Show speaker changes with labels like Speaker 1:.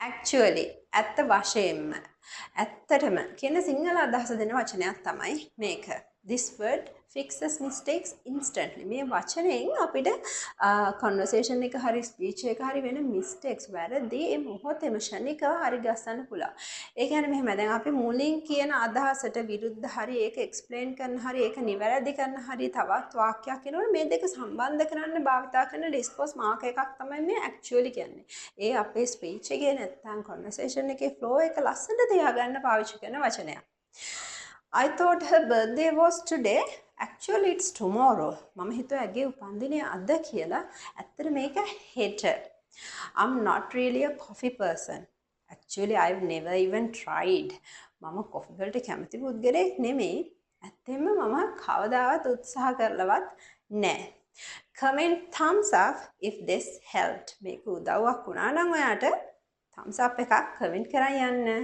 Speaker 1: actually ඇත්ත වශයෙන්ම ඇත්තටම කියන සිංහල අදහස දෙන වචනයක් තමයි මේක. This word fixes mistakes instantly. මේ වචනයෙන් අපිට conversation එක හරි speech එක හරි වෙන mistakes වැරදි ඒ මොහොතේම ෂණිකව හරි ගස්සන්න පුළුවන්. ඒ කියන්නේ මෙහෙම දැන් අපි මුලින් කියන අදහසට විරුද්ධ හරි ඒක explain කරන හරි ඒක නිවැරදි කරන හරි තවත් වාක්‍යයක් කියනවනේ මේ දෙක සම්බන්ධ කරන්න භාවිතා කරන discourse mark එකක් තමයි මේ actually කියන්නේ. ඒ අපේ speech එකේ නැත්තම් conversation එකේ flow එක ලස්සනට තියාගන්න පාවිච්චි කරන වචනයක්. I thought her birthday was today. Actually it's tomorrow. මම හිතුවා ඇගේ උපන්දිනය අද කියලා. ඇත්තට මේක හෙට. I'm not really a coffee person. Actually I've never even tried. මම coffee වලට කැමති පුද්ගලයෙක් නෙමෙයි. ඇත්තෙන්ම මම කවදාවත් උත්සාහ කරලවත් නැහැ. Comment thumbs up if this helped. මේක උදව්වක් වුණා නම් ඔයාට thumbs up එකක් comment කරන් යන්න.